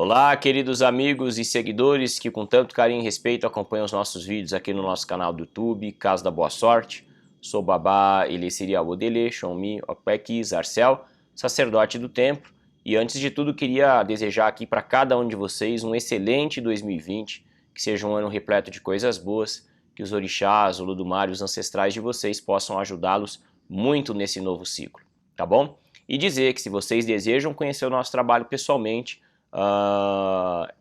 Olá, queridos amigos e seguidores que com tanto carinho e respeito acompanham os nossos vídeos aqui no nosso canal do YouTube, Casa da Boa Sorte. Sou Babá Eleceria Odele, Shonmi Opeki Zarcel, sacerdote do templo. E antes de tudo queria desejar aqui para cada um de vocês um excelente 2020, que seja um ano repleto de coisas boas, que os orixás, o Ludumare e os ancestrais de vocês possam ajudá-los muito nesse novo ciclo, tá bom? E dizer que se vocês desejam conhecer o nosso trabalho pessoalmente,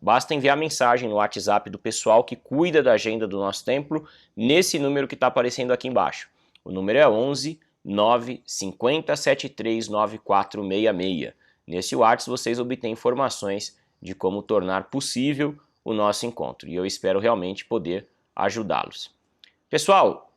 basta enviar mensagem no WhatsApp do pessoal que cuida da agenda do nosso templo nesse número que está aparecendo aqui embaixo. O número é 11 950 73 9466. Nesse WhatsApp vocês obtêm informações de como tornar possível o nosso encontro e eu espero realmente poder ajudá-los. Pessoal,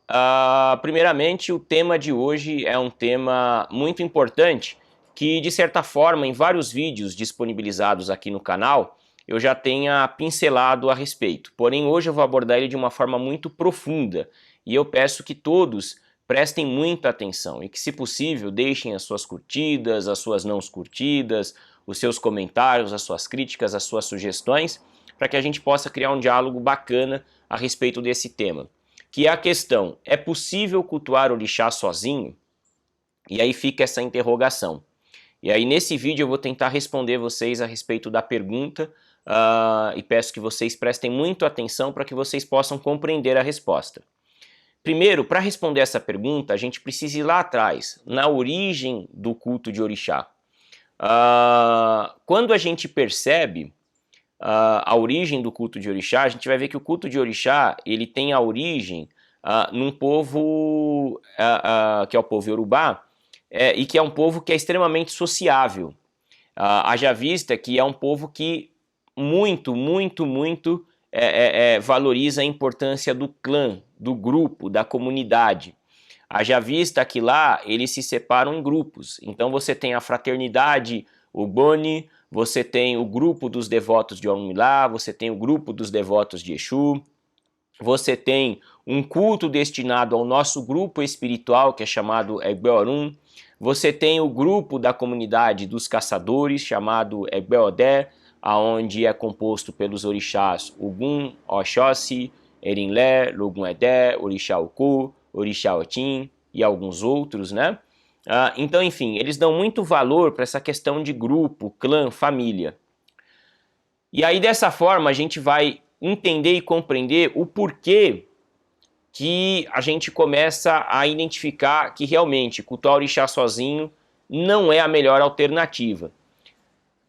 primeiramente o tema de hoje é um tema muito importante que de certa forma em vários vídeos disponibilizados aqui no canal eu já tenha pincelado a respeito, porém hoje eu vou abordar ele de uma forma muito profunda e eu peço que todos prestem muita atenção e que se possível deixem as suas curtidas, as suas não curtidas, os seus comentários, as suas críticas, as suas sugestões, para que a gente possa criar um diálogo bacana a respeito desse tema, que é a questão: é possível cultuar orixá sozinho? E aí fica essa interrogação. E aí nesse vídeo eu vou tentar responder vocês a respeito da pergunta e peço que vocês prestem muito atenção para que vocês possam compreender a resposta. Primeiro, para responder essa pergunta, a gente precisa ir lá atrás, na origem do culto de orixá. Quando a gente percebe a origem do culto de orixá, a gente vai ver que o culto de orixá ele tem a origem num povo que é o povo Yorubá, e que é um povo que é extremamente sociável. Haja vista que é um povo que muito valoriza a importância do clã, do grupo, da comunidade. Haja vista que lá eles se separam em grupos. Então você tem a fraternidade Ogboni, você tem o grupo dos devotos de Orunmilá, você tem o grupo dos devotos de Exu, você tem um culto destinado ao nosso grupo espiritual que é chamado Egbe-Orun, você tem o grupo da comunidade dos caçadores chamado Egbe-Odé, aonde é composto pelos orixás Ogum, Oxóssi, Erinlé, Logun-Edé, Orixá Oku, Orixá Otim e alguns outros, né? Então, enfim, eles dão muito valor para essa questão de grupo, clã, família. E aí, dessa forma, a gente vai entender e compreender o porquê que a gente começa a identificar que realmente cultuar orixá sozinho não é a melhor alternativa.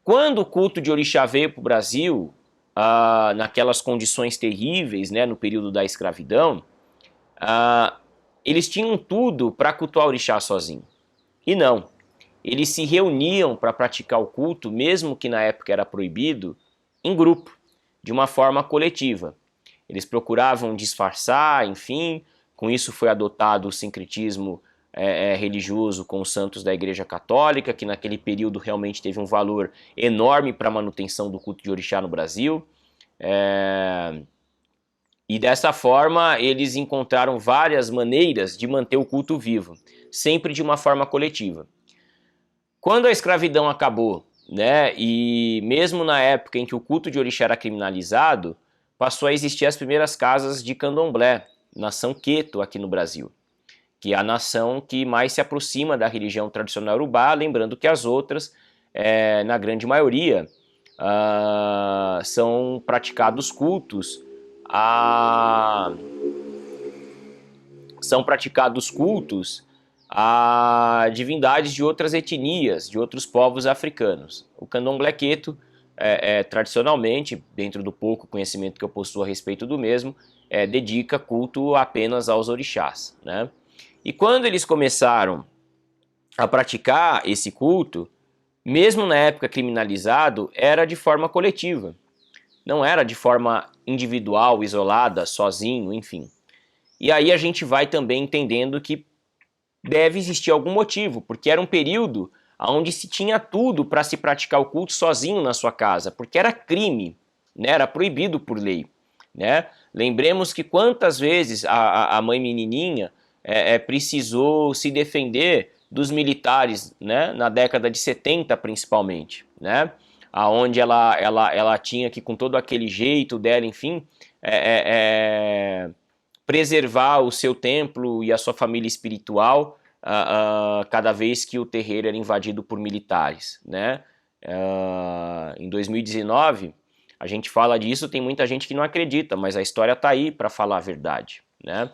Quando o culto de orixá veio para o Brasil, naquelas condições terríveis, né, no período da escravidão, eles tinham tudo para cultuar orixá sozinho. E não. Eles se reuniam para praticar o culto, mesmo que na época era proibido, em grupo, de uma forma coletiva. Eles procuravam disfarçar, enfim, com isso foi adotado o sincretismo religioso com os santos da Igreja Católica, que naquele período realmente teve um valor enorme para a manutenção do culto de orixá no Brasil. E dessa forma eles encontraram várias maneiras de manter o culto vivo, sempre de uma forma coletiva. Quando a escravidão acabou, né, e mesmo na época em que o culto de orixá era criminalizado, passou a existir as primeiras casas de candomblé, nação Queto aqui no Brasil, que é a nação que mais se aproxima da religião tradicional urubá, lembrando que as outras, na grande maioria, são praticados cultos a divindades de outras etnias, de outros povos africanos. O candomblé Queto, tradicionalmente, dentro do pouco conhecimento que eu possuo a respeito do mesmo, dedica culto apenas aos orixás, né? E quando eles começaram a praticar esse culto, mesmo na época criminalizado, era de forma coletiva. Não era de forma individual, isolada, sozinho, enfim. E aí a gente vai também entendendo que deve existir algum motivo, porque era um período onde se tinha tudo para se praticar o culto sozinho na sua casa, porque era crime, né? Era proibido por lei, né? Lembremos que quantas vezes a mãe menininha precisou se defender dos militares, né? Na década de 70 principalmente, né? aonde ela tinha que, com todo aquele jeito dela, enfim, preservar o seu templo e a sua família espiritual cada vez que o terreiro era invadido por militares, né? Em 2019, a gente fala disso, tem muita gente que não acredita, mas a história está aí para falar a verdade, né?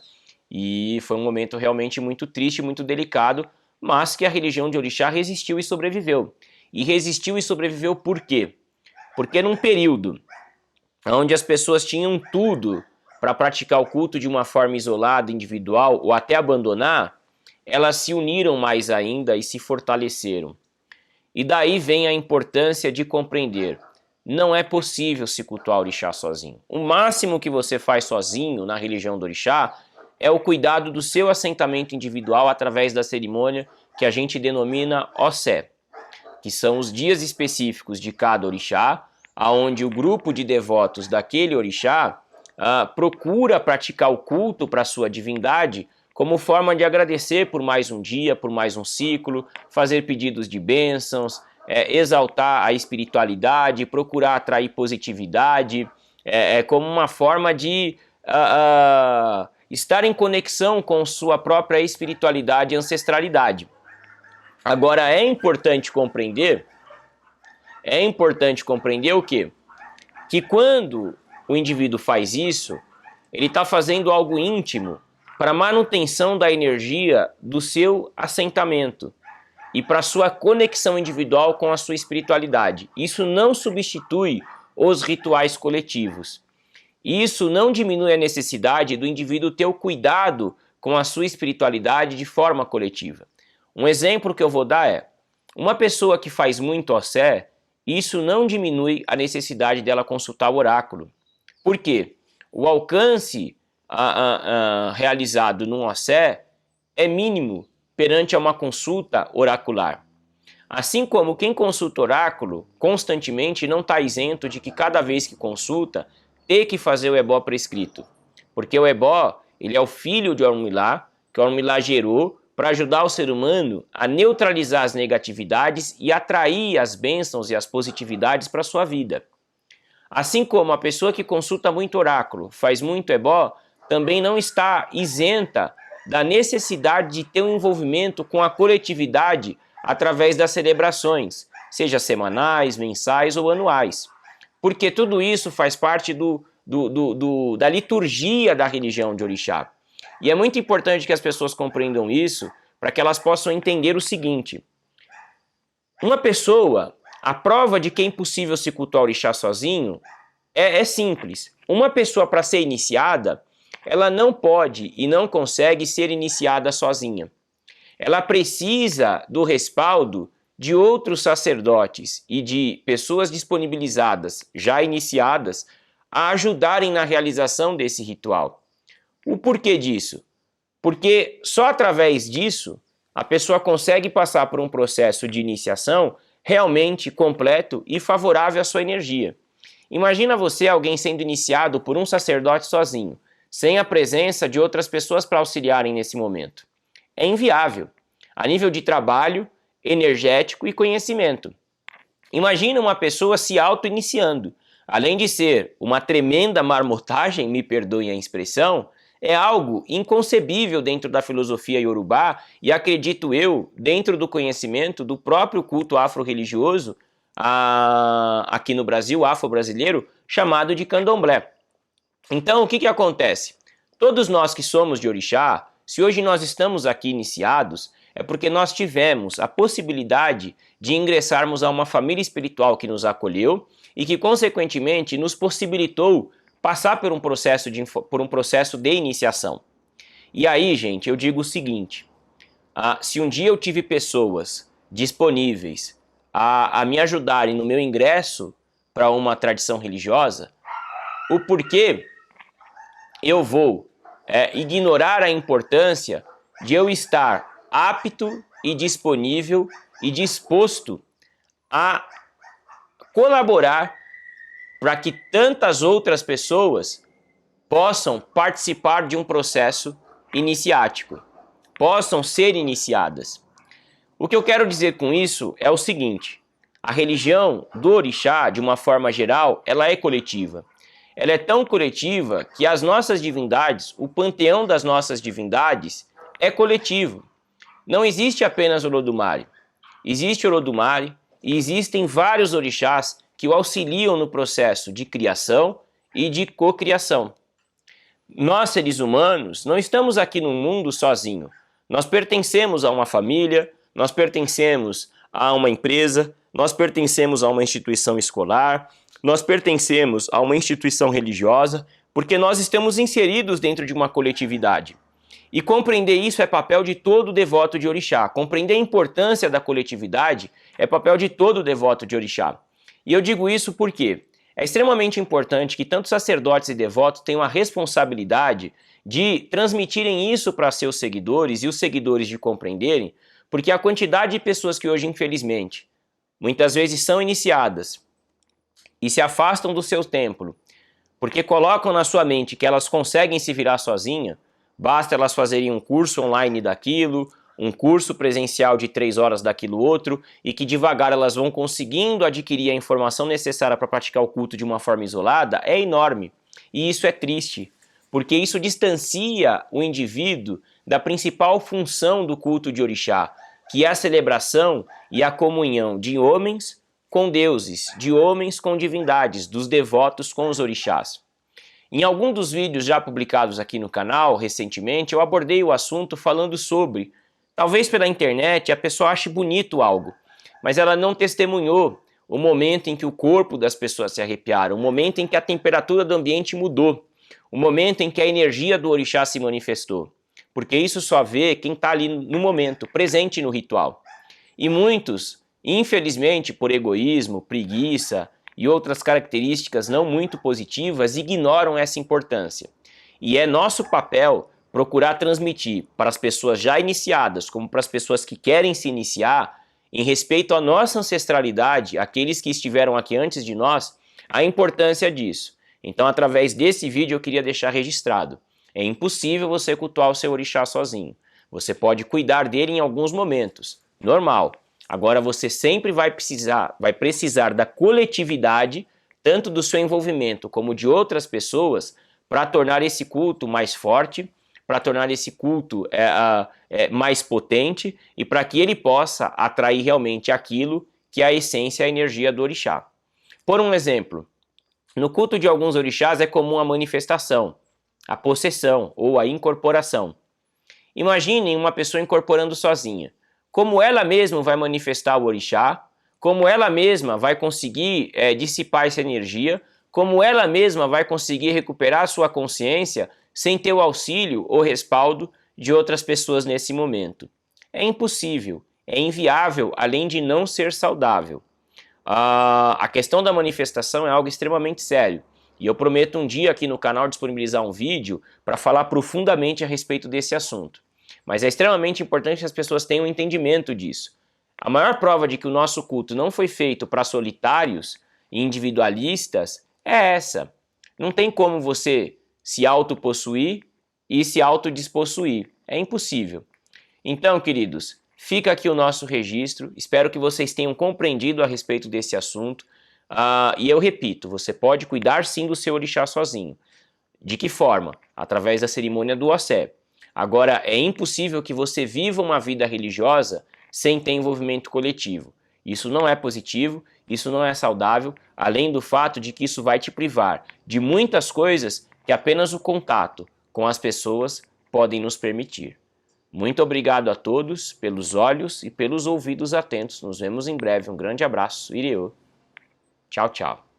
E foi um momento realmente muito triste, muito delicado, mas que a religião de Orixá resistiu e sobreviveu. E resistiu e sobreviveu por quê? Porque num período onde as pessoas tinham tudo para praticar o culto de uma forma isolada, individual, ou até abandonar, elas se uniram mais ainda e se fortaleceram. E daí vem a importância de compreender: não é possível se cultuar o orixá sozinho. O máximo que você faz sozinho na religião do orixá é o cuidado do seu assentamento individual através da cerimônia que a gente denomina Ossé, que são os dias específicos de cada orixá, aonde o grupo de devotos daquele orixá procura praticar o culto para sua divindade como forma de agradecer por mais um dia, por mais um ciclo, fazer pedidos de bênçãos, exaltar a espiritualidade, procurar atrair positividade, como uma forma de estar em conexão com sua própria espiritualidade e ancestralidade. Agora é importante compreender o quê? Que quando o indivíduo faz isso, ele está fazendo algo íntimo para a manutenção da energia do seu assentamento e para a sua conexão individual com a sua espiritualidade. Isso não substitui os rituais coletivos. Isso não diminui a necessidade do indivíduo ter o cuidado com a sua espiritualidade de forma coletiva. Um exemplo que eu vou dar é: uma pessoa que faz muito Ossé, isso não diminui a necessidade dela consultar o oráculo. Por quê? O alcance realizado num Ossé é mínimo perante a uma consulta oracular. Assim como quem consulta oráculo constantemente não está isento de que cada vez que consulta ter que fazer o ebó prescrito. Porque o ebó, ele é o filho de Orunmilá, que Orunmilá gerou para ajudar o ser humano a neutralizar as negatividades e atrair as bênçãos e as positividades para a sua vida. Assim como a pessoa que consulta muito oráculo, faz muito ebó, também não está isenta da necessidade de ter um envolvimento com a coletividade através das celebrações, seja semanais, mensais ou anuais. Porque tudo isso faz parte da liturgia da religião de Orixá. E é muito importante que as pessoas compreendam isso para que elas possam entender o seguinte: uma pessoa, a prova de que é impossível se cultuar Orixá sozinho é simples. Uma pessoa, para ser iniciada, ela não pode e não consegue ser iniciada sozinha. Ela precisa do respaldo de outros sacerdotes e de pessoas disponibilizadas, já iniciadas, a ajudarem na realização desse ritual. O porquê disso? Porque só através disso a pessoa consegue passar por um processo de iniciação realmente completo e favorável à sua energia. Imagina você, alguém sendo iniciado por um sacerdote sozinho, sem a presença de outras pessoas para auxiliarem nesse momento. É inviável, a nível de trabalho, energético e conhecimento. Imagina uma pessoa se auto-iniciando. Além de ser uma tremenda marmotagem, me perdoem a expressão, é algo inconcebível dentro da filosofia iorubá e, acredito eu, dentro do conhecimento do próprio culto afro-religioso aqui no Brasil, afro-brasileiro, chamado de candomblé. Então, o que acontece? Todos nós que somos de orixá, se hoje nós estamos aqui iniciados, é porque nós tivemos a possibilidade de ingressarmos a uma família espiritual que nos acolheu e que, consequentemente, nos possibilitou passar por um processo de iniciação. E aí, gente, eu digo o seguinte: se um dia eu tive pessoas disponíveis a me ajudarem no meu ingresso para uma tradição religiosa, o porquê eu vou ignorar a importância de eu estar apto e disponível e disposto a colaborar para que tantas outras pessoas possam participar de um processo iniciático, possam ser iniciadas. O que eu quero dizer com isso é o seguinte: A religião do orixá, de uma forma geral, ela é coletiva. Ela é tão coletiva que as nossas divindades, o panteão das nossas divindades, é coletivo. Não existe apenas Olodumare. Existe Olodumare e existem vários orixás que o auxiliam no processo de criação e de cocriação. Nós, seres humanos, não estamos aqui no mundo sozinhos. Nós pertencemos a uma família, nós pertencemos a uma empresa, nós pertencemos a uma instituição escolar, nós pertencemos a uma instituição religiosa, porque nós estamos inseridos dentro de uma coletividade. E compreender isso é papel de todo devoto de orixá. Compreender a importância da coletividade é papel de todo devoto de orixá. E eu digo isso porque é extremamente importante que tanto sacerdotes e devotos tenham a responsabilidade de transmitirem isso para seus seguidores e os seguidores de compreenderem, porque a quantidade de pessoas que hoje, infelizmente, muitas vezes são iniciadas e se afastam do seu templo, porque colocam na sua mente que elas conseguem se virar sozinhas, basta elas fazerem um curso online daquilo, um curso presencial de 3 horas daquilo outro, e que devagar elas vão conseguindo adquirir a informação necessária para praticar o culto de uma forma isolada, é enorme. E isso é triste, porque isso distancia o indivíduo da principal função do culto de orixá, que é a celebração e a comunhão de homens com deuses, de homens com divindades, dos devotos com os orixás. Em algum dos vídeos já publicados aqui no canal, recentemente, eu abordei o assunto falando sobre, talvez pela internet a pessoa ache bonito algo, mas ela não testemunhou o momento em que o corpo das pessoas se arrepiaram, o momento em que a temperatura do ambiente mudou, o momento em que a energia do orixá se manifestou. Porque isso só vê quem está ali no momento, presente no ritual. E muitos, infelizmente, por egoísmo, preguiça e outras características não muito positivas, ignoram essa importância. E é nosso papel procurar transmitir para as pessoas já iniciadas, como para as pessoas que querem se iniciar, em respeito à nossa ancestralidade, aqueles que estiveram aqui antes de nós, a importância disso. Então, através desse vídeo, eu queria deixar registrado. É impossível você cultuar o seu orixá sozinho. Você pode cuidar dele em alguns momentos, normal. Agora você sempre vai precisar da coletividade, tanto do seu envolvimento como de outras pessoas, para tornar esse culto mais forte, para tornar esse culto mais potente e para que ele possa atrair realmente aquilo que é a essência e a energia do orixá. Por um exemplo, no culto de alguns orixás é comum a manifestação, a possessão ou a incorporação. Imaginem uma pessoa incorporando sozinha. Como ela mesma vai manifestar o orixá, como ela mesma vai conseguir dissipar essa energia, como ela mesma vai conseguir recuperar sua consciência sem ter o auxílio ou respaldo de outras pessoas nesse momento. É impossível, é inviável, além de não ser saudável. A questão da manifestação é algo extremamente sério. E eu prometo um dia aqui no canal disponibilizar um vídeo para falar profundamente a respeito desse assunto. Mas é extremamente importante que as pessoas tenham entendimento disso. A maior prova de que o nosso culto não foi feito para solitários e individualistas é essa. Não tem como você se autopossuir e se autodespossuir. É impossível. Então, queridos, fica aqui o nosso registro. Espero que vocês tenham compreendido a respeito desse assunto. E eu repito, você pode cuidar sim do seu orixá sozinho. De que forma? Através da cerimônia do Ossé. Agora, é impossível que você viva uma vida religiosa sem ter envolvimento coletivo. Isso não é positivo, isso não é saudável, além do fato de que isso vai te privar de muitas coisas que apenas o contato com as pessoas podem nos permitir. Muito obrigado a todos pelos olhos e pelos ouvidos atentos. Nos vemos em breve. Um grande abraço. Iriô. Tchau, tchau.